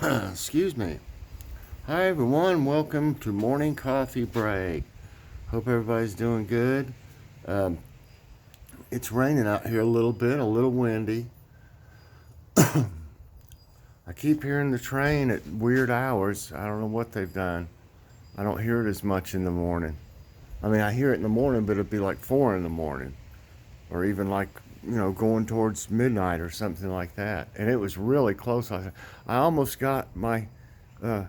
Excuse me. Hi, everyone. Welcome to Morning Coffee Break. Hope everybody's doing good. Um, it's raining out here a little bit, a little windy. I keep hearing the train at weird hours. I don't know what they've done. I don't hear it as much in the morning. I mean, I hear it in the morning, but it'd be like 4 in the morning, or even like, going towards midnight or something like that. And it was really close. I almost got my uh,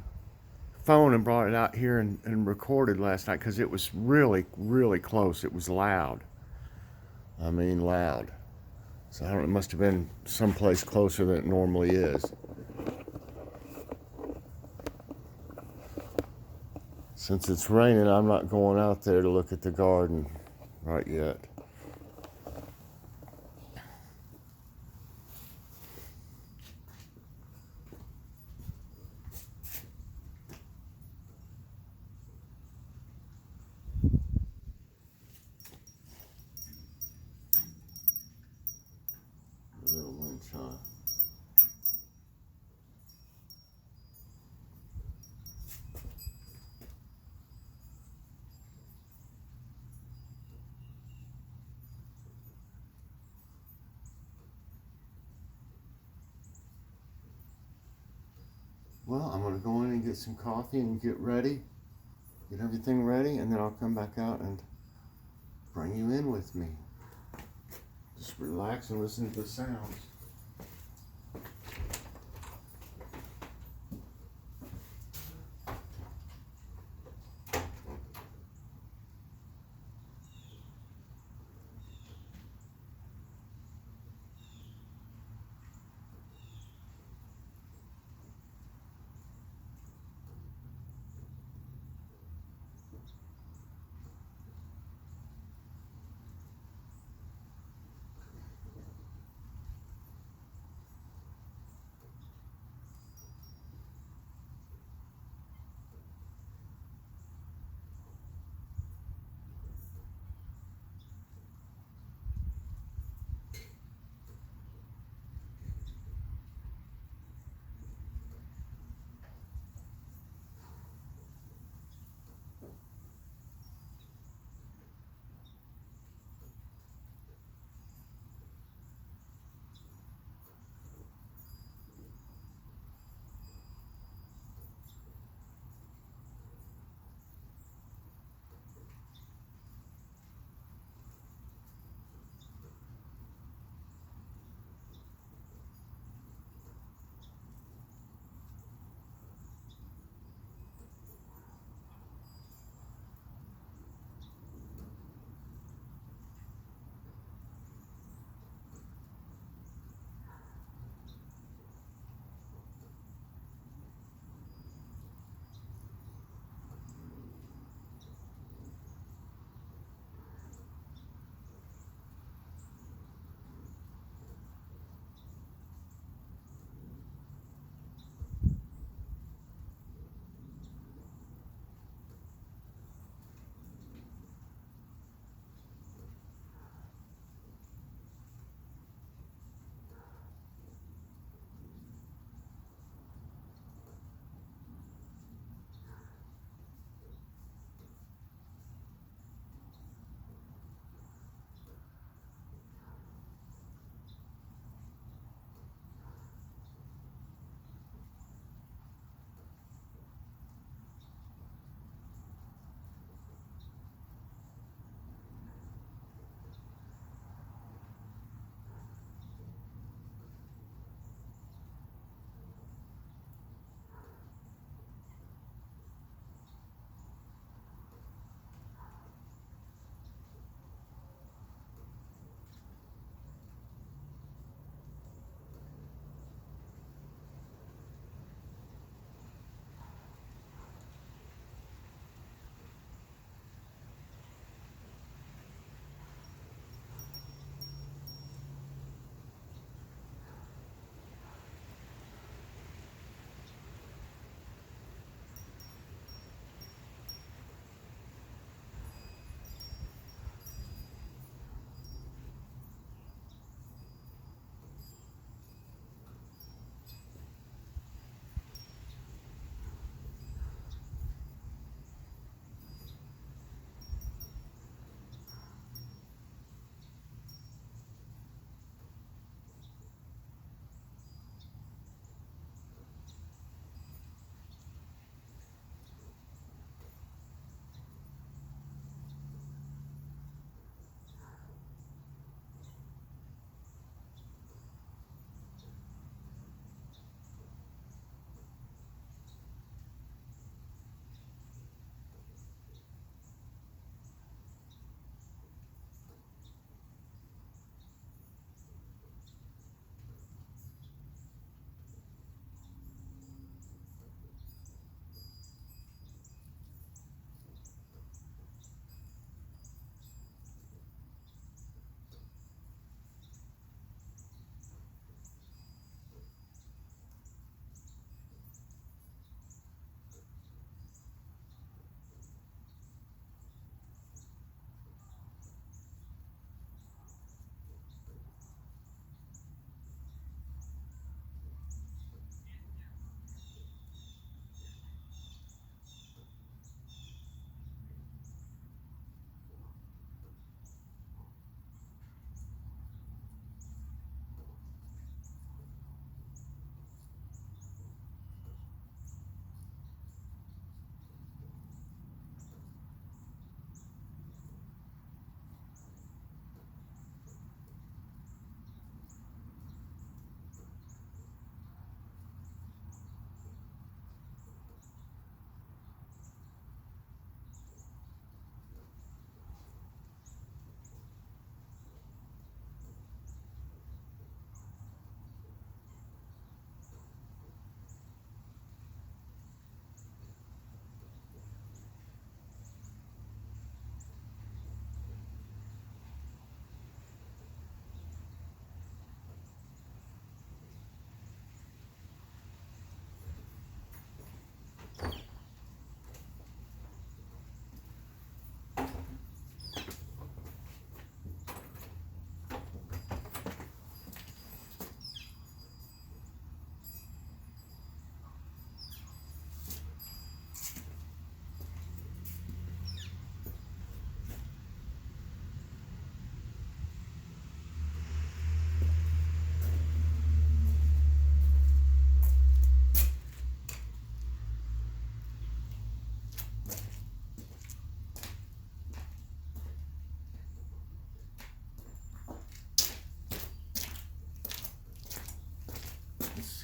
phone and brought it out here and recorded last night because it was really, really close. It was loud. I mean, loud. So I don't know, it must have been someplace closer than it normally is. Since it's raining, I'm not going out there to look at the garden right yet. A little wind chime. Well, I'm going to go in and get some coffee and get ready, get everything ready, and then I'll come back out and bring you in with me. Just relax and listen to the sounds.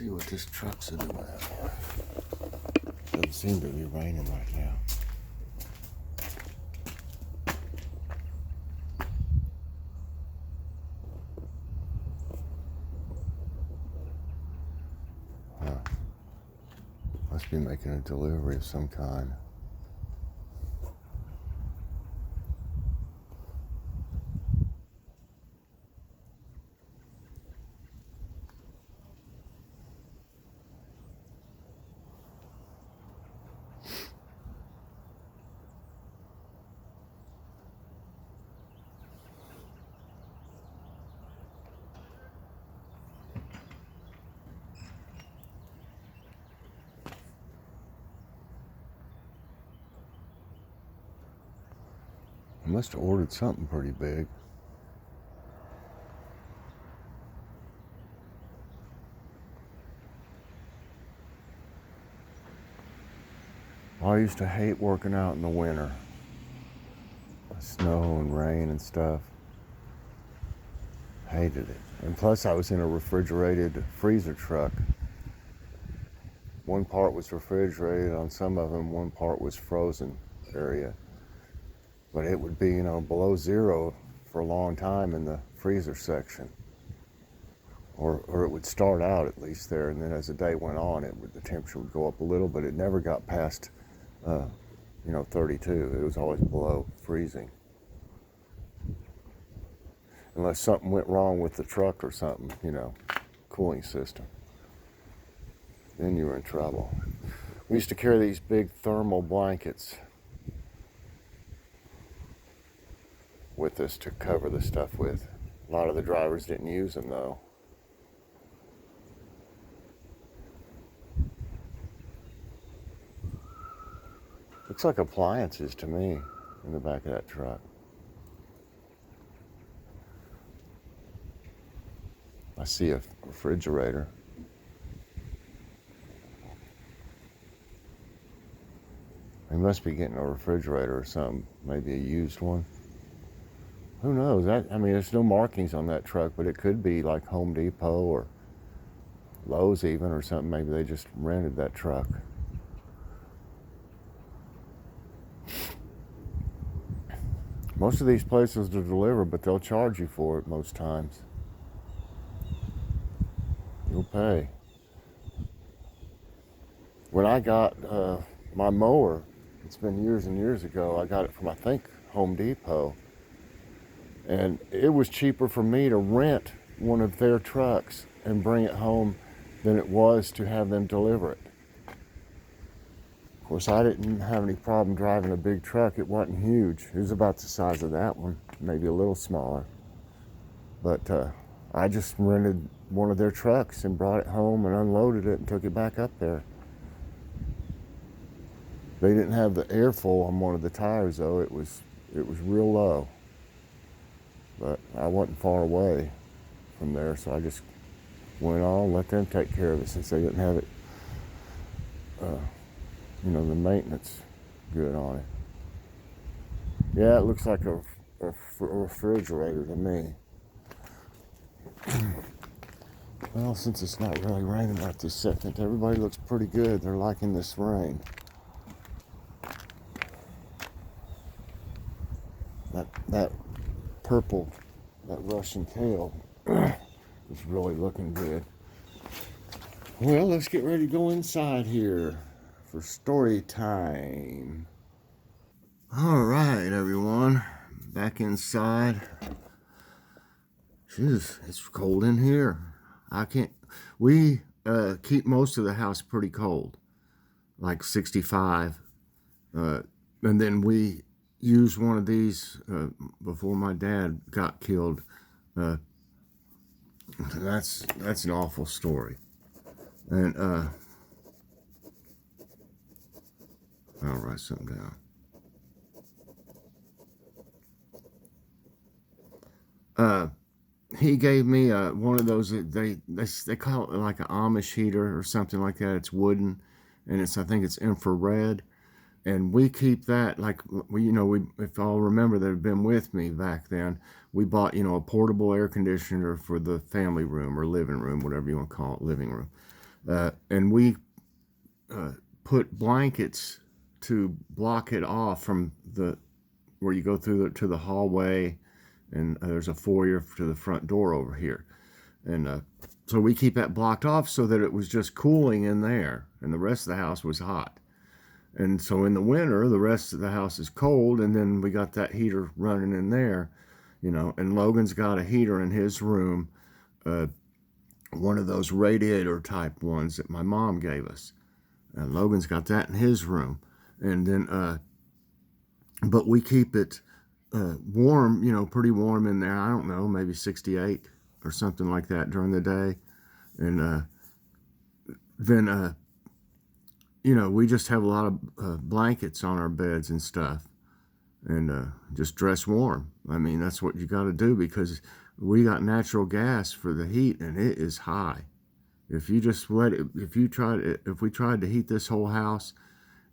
see what this truck's doing out here. Doesn't seem to be raining right now. Must be making a delivery of some kind. I must have ordered something pretty big. I used to hate working out in the winter. Snow and rain and stuff. Hated it. And plus I was in a refrigerated freezer truck. One part was refrigerated on some of them, one part was frozen area. But it would be, below zero for a long time in the freezer section. Or it would start out at least there, and then as the day went on, the temperature would go up a little, but it never got past, 32. It was always below freezing. Unless something went wrong with the truck or something, cooling system. Then you were in trouble. We used to carry these big thermal blankets with us to cover the stuff with. A lot of the drivers didn't use them though. Looks like appliances to me in the back of that truck. I see a refrigerator. They must be getting a refrigerator or something, maybe a used one. Who knows? There's no markings on that truck, but it could be like Home Depot or Lowe's even or something. Maybe they just rented that truck. Most of these places will deliver, but they'll charge you for it most times. You'll pay. When I got my mower, it's been years and years ago, I got it from, I think, Home Depot. And it was cheaper for me to rent one of their trucks and bring it home than it was to have them deliver it. Of course, I didn't have any problem driving a big truck. It wasn't huge. It was about the size of that one, maybe a little smaller. But I just rented one of their trucks and brought it home and unloaded it and took it back up there. They didn't have the airflow on one of the tires though. It was real low. But I wasn't far away from there, so I just went on, let them take care of it since they didn't have it, the maintenance good on it. Yeah, it looks like a refrigerator to me. Well, since it's not really raining right this second, everybody looks pretty good. They're liking this rain. That purple, that Russian kale is really looking good. Well, let's get ready to go inside here for story time. All right, everyone, back inside. Jeez, it's cold in here. We keep most of the house pretty cold, like 65. And then we used one of these before my dad got killed. That's an awful story. And I'll write something down. He gave me one of those, they call it like an Amish heater or something like that. It's wooden, and I think it's infrared. And we keep that, like, if I'll remember that have been with me back then, we bought, a portable air conditioner for the family room or living room, whatever you want to call it, living room. And we put blankets to block it off from the where you go through to the hallway, and there's a foyer to the front door over here. And so we keep that blocked off so that it was just cooling in there, and the rest of the house was hot. And so in the winter, the rest of the house is cold, and then we got that heater running in there, you know. And Logan's got a heater in his room, one of those radiator type ones that my mom gave us. And Logan's got that in his room. And then, but we keep it warm, you know, pretty warm in there. I don't know, maybe 68 or something like that during the day. And then, you know, we just have a lot of blankets on our beds and stuff, and just dress warm. I mean, that's what you got to do, because we got natural gas for the heat, and it is high. If you just let it, if we tried to heat this whole house,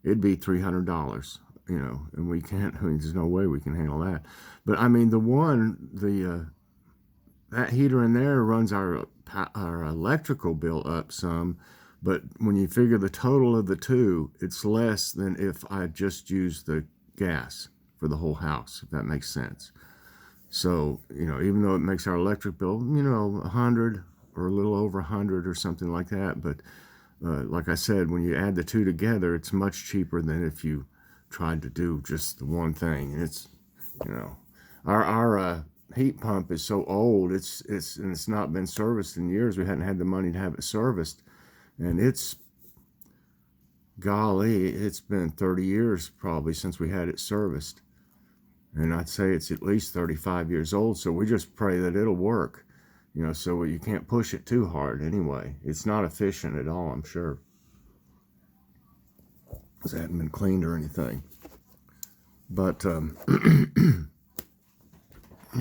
it'd be $300, you know, and we can't. I mean, there's no way we can handle that. But I mean, that heater in there runs our electrical bill up some. But when you figure the total of the two, it's less than if I just used the gas for the whole house, if that makes sense. So, you know, even though it makes our electric bill, you know, 100 or a little over 100 or something like that. But like I said, when you add the two together, it's much cheaper than if you tried to do just the one thing. And it's, you know, our heat pump is so old, it's not been serviced in years. We hadn't had the money to have it serviced. And it's, golly, it's been 30 years probably since we had it serviced. And I'd say it's at least 35 years old, so we just pray that it'll work. You know, so you can't push it too hard anyway. It's not efficient at all, I'm sure, because it hasn't been cleaned or anything. But, you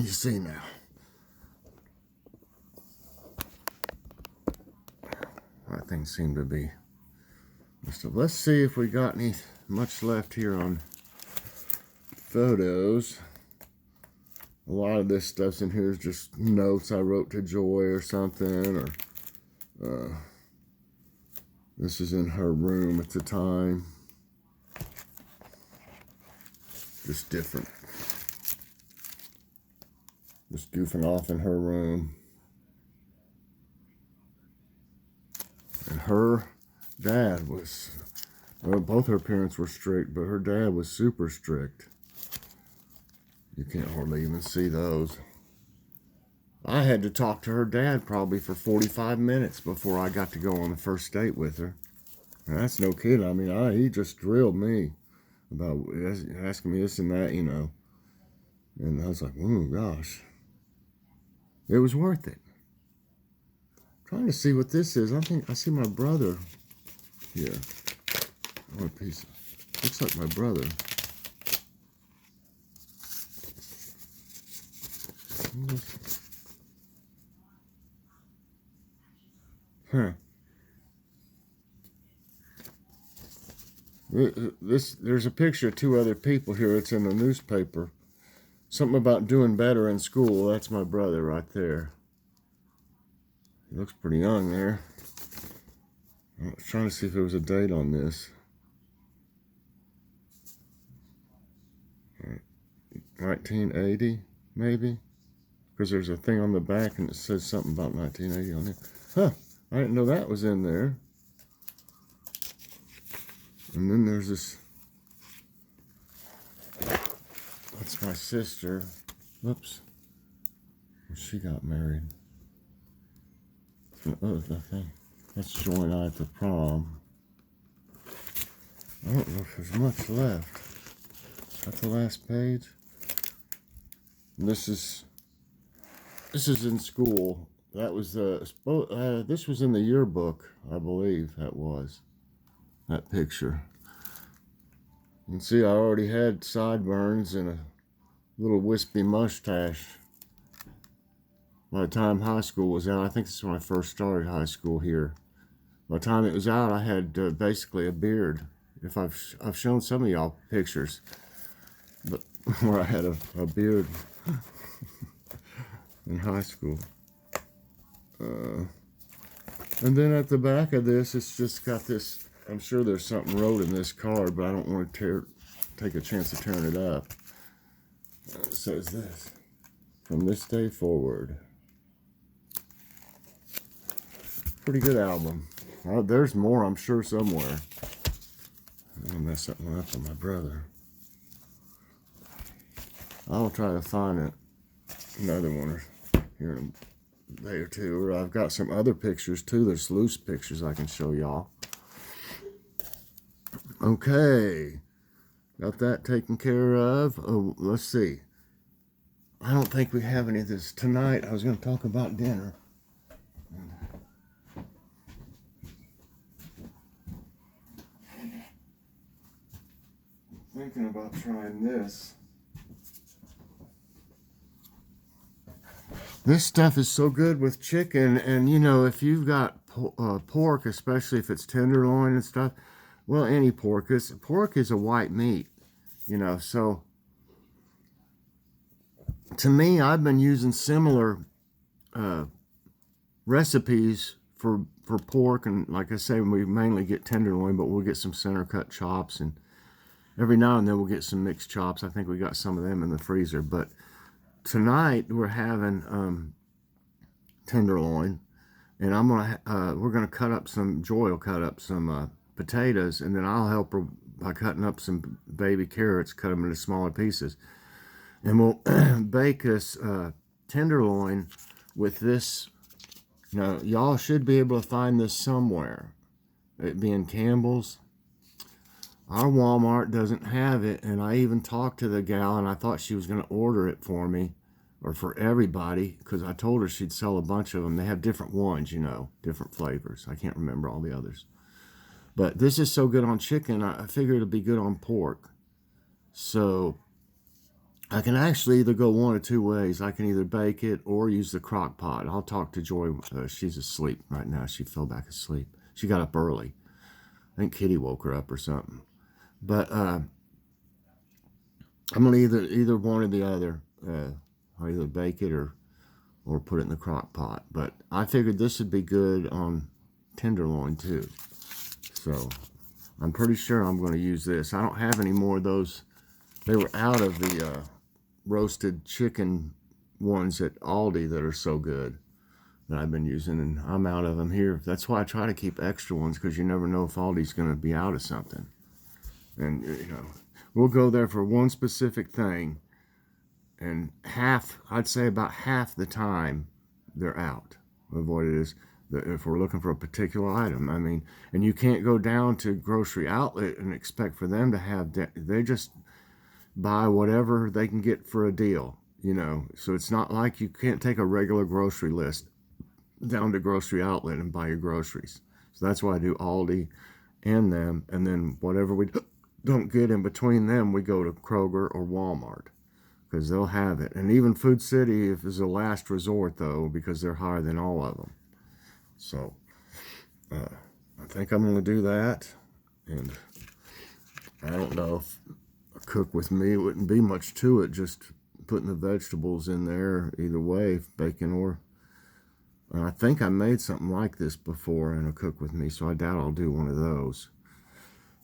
see now. That thing seemed to be. So let's see if we got any much left here on photos. A lot of this stuff's in here is just notes I wrote to Joy or something, or this is in her room at the time. Just different. Just goofing off in her room. And her dad was, well, both her parents were strict, but her dad was super strict. You can't hardly even see those. I had to talk to her dad probably for 45 minutes before I got to go on the first date with her. And that's no kidding. I mean, he just drilled me about asking me this and that, you know. And I was like, oh gosh. It was worth it. Trying to see what this is. I think I see my brother here. What a piece of, looks like my brother. Huh. There's a picture of two other people here. It's in the newspaper. Something about doing better in school. That's my brother right there. He looks pretty young there. I was trying to see if there was a date on this. 1980, maybe? Because there's a thing on the back and it says something about 1980 on it. Huh, I didn't know that was in there. And then there's this, that's my sister. Whoops. She got married. Oh, okay. That's Joy and I at the prom. I don't know if there's much left. Is that the last page? And this is in school. That was this was in the yearbook, I believe that was. That picture. You can see I already had sideburns and a little wispy mustache by the time high school was out. I think this is when I first started high school here. By the time it was out, I had basically a beard. If I've shown some of y'all pictures, but where I had a beard in high school. And then at the back of this, it's just got this. I'm sure there's something wrote in this card, but I don't want to take a chance of tearing it up. It says this: from this day forward. Pretty good album. There's more, I'm sure, somewhere. I'm gonna mess something up on my brother. I'll try to find it. Another one here in a day or two. I've got some other pictures too. There's loose pictures I can show y'all. Okay, got that taken care of. Oh, let's see. I don't think we have any of this tonight. I was going to talk about dinner. Thinking about trying this. This stuff is so good with chicken, and you know, if you've got pork, especially if it's tenderloin and stuff, well, any pork is a white meat, you know. So to me, I've been using similar recipes for pork, and like I say, we mainly get tenderloin, but we'll get some center cut chops, and every now and then we'll get some mixed chops. I think we got some of them in the freezer. But tonight we're having tenderloin, and we're gonna cut up some. Joy will cut up some potatoes, and then I'll help her by cutting up some baby carrots, cut them into smaller pieces, and we'll bake this tenderloin with this. Now, y'all should be able to find this somewhere. It being Campbell's. Our Walmart doesn't have it, and I even talked to the gal, and I thought she was going to order it for me, or for everybody, because I told her she'd sell a bunch of them. They have different ones, you know, different flavors. I can't remember all the others. But this is so good on chicken, I figured it'd be good on pork. So I can actually either go one or two ways. I can either bake it or use the crock pot. I'll talk to Joy. She's asleep right now. She fell back asleep. She got up early. I think Kitty woke her up or something. But I'm gonna either one or the other. I'll either bake it or put it in the crock pot. But I figured this would be good on tenderloin too. So I'm pretty sure I'm going to use this. I don't have any more of those. They were out of the roasted chicken ones at Aldi that are so good that I've been using, and I'm out of them here. That's why I try to keep extra ones, because you never know if Aldi's going to be out of something. And you know, we'll go there for one specific thing, and I'd say about half the time they're out of what it is. If we're looking for a particular item, I mean, and you can't go down to grocery outlet and expect for them to have they just buy whatever they can get for a deal, you know. So it's not like you can't take a regular grocery list down to grocery outlet and buy your groceries. So that's why I do Aldi and them, and then whatever we don't get in between them, we go to Kroger or Walmart, because they'll have it. And even Food City is a last resort, though, because they're higher than all of them. So I think I'm going to do that, and I don't know if cook with me, it wouldn't be much to it, just putting the vegetables in there either way, bacon or I think I made something like this before in a cook with me, so I doubt I'll do one of those.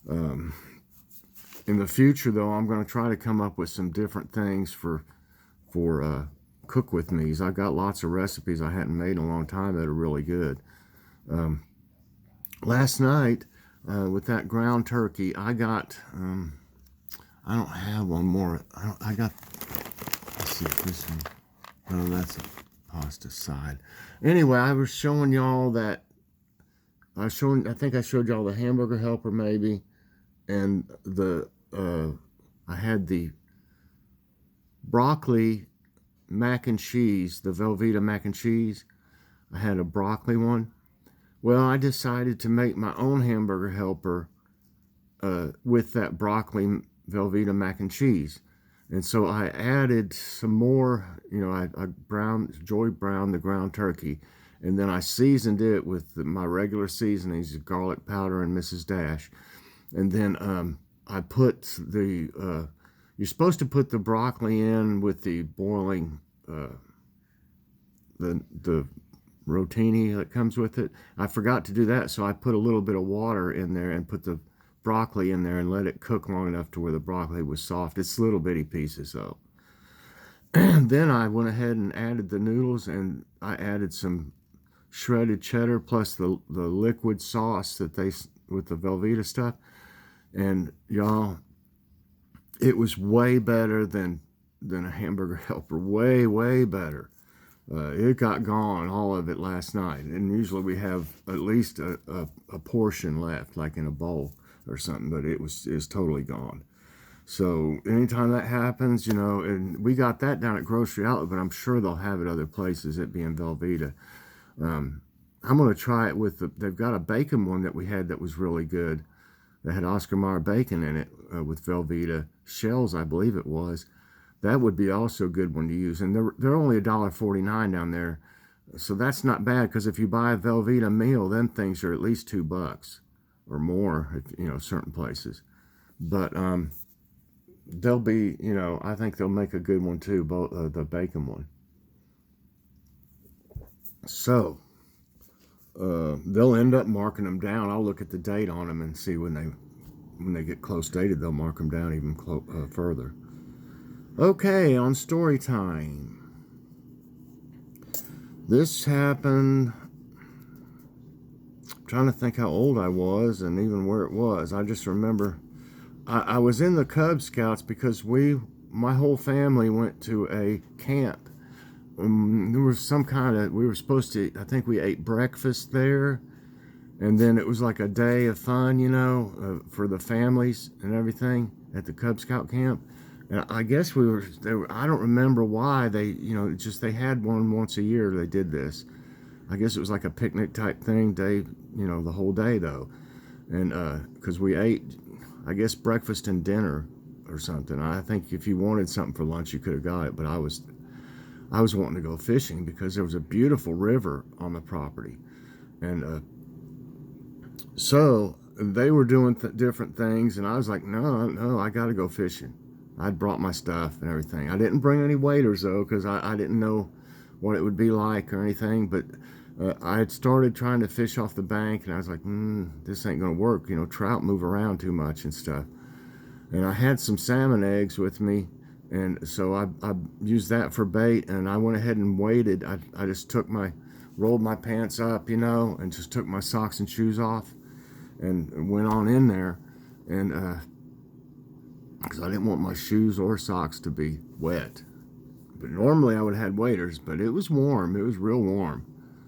In the future, though, I'm going to try to come up with some different things for cook with me's. I've got lots of recipes I hadn't made in a long time that are really good. Last night with that ground turkey, I got I don't have one more. I got, let's see if this one, oh, that's a pasta side. Anyway, I was showing y'all that, I think I showed y'all the hamburger helper maybe, and I had the broccoli mac and cheese, the Velveeta mac and cheese. I had a broccoli one. Well, I decided to make my own hamburger helper with that broccoli Velveeta mac and cheese. And so I added some more, you know, Joy browned the ground turkey, and then I seasoned it with my regular seasonings, garlic powder and Mrs. Dash. And then I put you're supposed to put the broccoli in with the boiling, the rotini that comes with it. I forgot to do that, so I put a little bit of water in there and put the broccoli in there and let it cook long enough to where the broccoli was soft. It's little bitty pieces though. And then I went ahead and added the noodles, and I added some shredded cheddar plus the liquid sauce that they with the Velveeta stuff. And y'all, it was way better than a hamburger helper. Way better. It got gone, all of it, last night. And usually we have at least a portion left, like in a bowl or something, but it's totally gone. So anytime that happens, you know, and we got that down at Grocery Outlet, but I'm sure they'll have it other places, it being Velveeta. I'm going to try it with they've got a bacon one that we had that was really good. That had Oscar Mayer bacon in it with Velveeta shells, I believe it was. That would be also a good one to use. And they're only $1.49 down there. So that's not bad, because if you buy a Velveeta meal, them things are at least $2 or more, you know, certain places. But they'll be, you know, I think they'll make a good one too, both the bacon one. So they'll end up marking them down. I'll look at the date on them and see when they get close dated, they'll mark them down even further. Okay, on story time. This happened, I'm trying to think how old I was and even where it was. I just remember I was in the Cub Scouts because my whole family went to a camp. There was some kind of, we were supposed to, I think we ate breakfast there. And then it was like a day of fun, you know, for the families and everything at the Cub Scout camp. And I guess I don't remember why they, you know, just they had one once a year. They did this. I guess it was like a picnic type thing, you know, the whole day though. And because we ate, I guess, breakfast and dinner or something. I think if you wanted something for lunch, you could have got it. But I was wanting to go fishing because there was a beautiful river on the property. And so they were doing different things. And I was like, no, I got to go fishing. I'd brought my stuff and everything. I didn't bring any waders though, because I didn't know what it would be like or anything. But I had started trying to fish off the bank, and I was like, this ain't gonna work. You know, trout move around too much and stuff. And I had some salmon eggs with me, and so I used that for bait. And I went ahead and waded. I just rolled my pants up, you know, and just took my socks and shoes off, and went on in there, and because I didn't want my shoes or socks to be wet. But normally I would have had waders, but it was warm. It was real warm.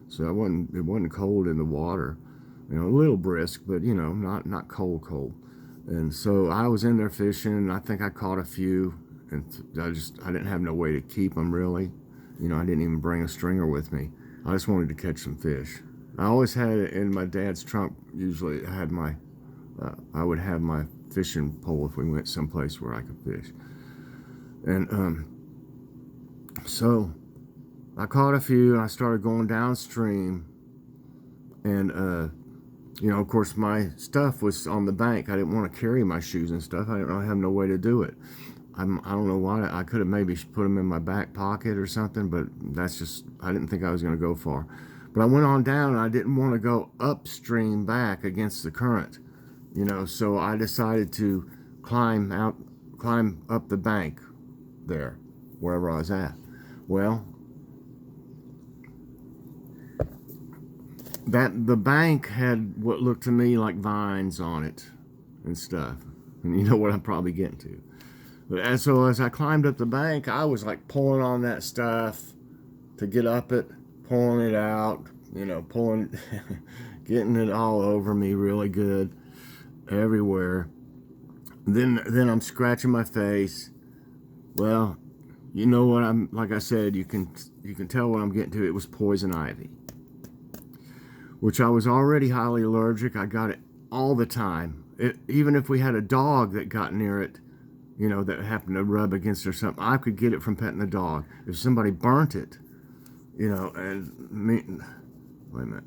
So it wasn't cold in the water. You know, a little brisk, but, you know, not cold. And so I was in there fishing, and I think I caught a few, and I didn't have no way to keep them really. You know, I didn't even bring a stringer with me. I just wanted to catch some fish. I always had it in my dad's trunk. Usually I would have my fishing pole if we went someplace where I could fish. And so I caught a few, and I started going downstream. And you know, of course, my stuff was on the bank. I didn't want to carry my shoes and stuff. I didn't really have no way to do it. I don't know why. I could have maybe put them in my back pocket or something, but that's just, I didn't think I was going to go far. But I went on down, and I didn't want to go upstream back against the current, you know, so I decided to climb up the bank there, wherever I was at. Well, the bank had what looked to me like vines on it and stuff. And you know what I'm probably getting to. But so as I climbed up the bank, I was like pulling on that stuff to get up it, pulling it out, you know, getting it all over me really good, everywhere. Then I'm scratching my face. Well, you know what like I said, you can tell what I'm getting to. It was poison ivy, which I was already highly allergic. I got it all the time. Even if we had a dog that got near it, you know, that happened to rub against it or something, I could get it from petting the dog. If somebody burnt it, you know, wait a minute.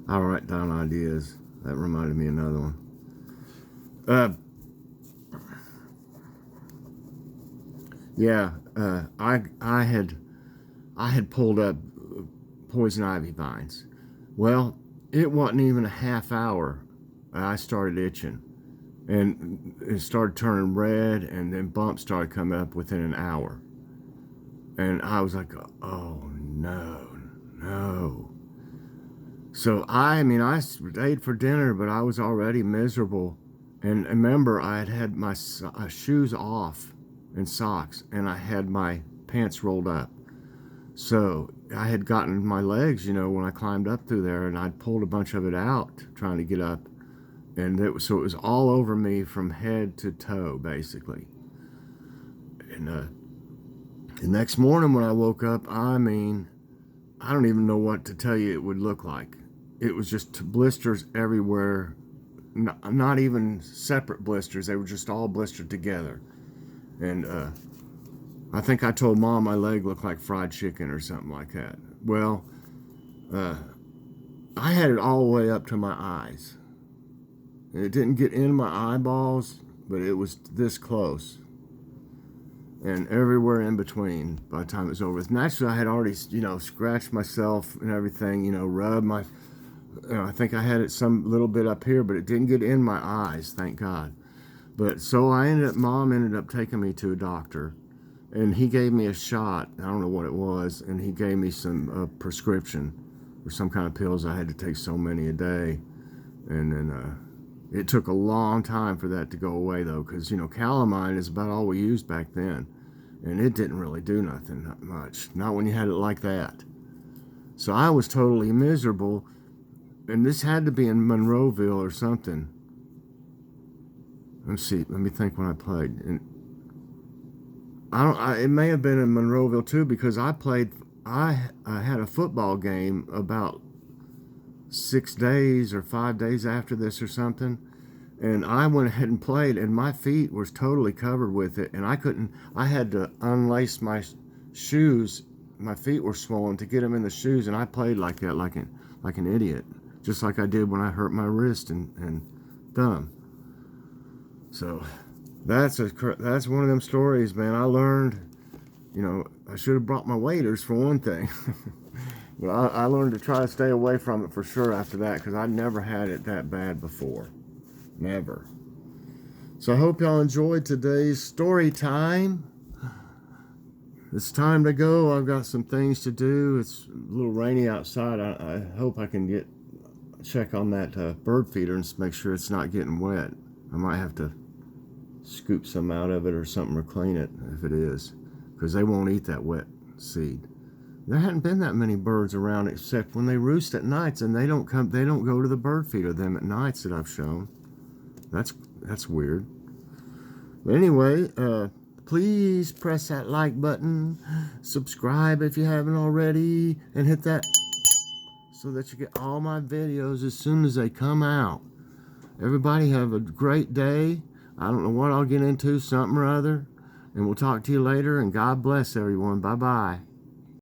I'll write down ideas. That reminded me of another one. Yeah, I had pulled up poison ivy vines. Well, it wasn't even a half hour. I started itching, and it started turning red, and then bumps started coming up within an hour. And I was like, oh no, no. So I mean, I stayed for dinner, but I was already miserable. And remember, I had had my shoes off and socks, and I had my pants rolled up. So I had gotten my legs, when I climbed up through there, and I'd pulled a bunch of it out trying to get up. And so it was all over me from head to toe, basically. And the next morning when I woke up, I mean, I don't even know what to tell you it would look like. It was just blisters everywhere, not even separate blisters. They were just all blistered together. And I think I told Mom my leg looked like fried chicken or something like that. Well, I had it all the way up to my eyes. It didn't get in my eyeballs, but it was this close. And everywhere in between by the time it was over. Naturally, I had already, scratched myself and everything, rubbed my, I think I had it some little bit up here, but it didn't get in my eyes, thank God. But so Mom ended up taking me to a doctor, and he gave me a shot. I don't know what it was, and he gave me some prescription or some kind of pills. I had to take so many a day. And then it took a long time for that to go away, though, because, calamine is about all we used back then. And it didn't really do nothing, not much. Not when you had it like that. So I was totally miserable. And this had to be in Monroeville or something. Let's see. Let me think when I played. And it may have been in Monroeville, too, because I had a football game about 6 days or 5 days after this or something, and I went ahead and played, and my feet was totally covered with it, and I had to unlace my shoes. My feet were swollen to get them in the shoes, and I played like that, like an idiot, just like I did when I hurt my wrist and thumb. So that's one of them stories, man. I learned, I should have brought my waders for one thing. But I learned to try to stay away from it for sure after that, because I never had it that bad before. Never. So I hope y'all enjoyed today's story time. It's time to go. I've got some things to do. It's a little rainy outside. I hope I can check on that bird feeder and make sure it's not getting wet. I might have to scoop some out of it or something, or clean it if it is, because they won't eat that wet seed. There hadn't been that many birds around, except when they roost at nights, and they don't go to the bird feeder them at nights that I've shown. That's weird. But anyway, please press that like button, subscribe if you haven't already, and hit that so that you get all my videos as soon as they come out. Everybody have a great day. I don't know what I'll get into, something or other. And we'll talk to you later, and God bless everyone. Bye-bye.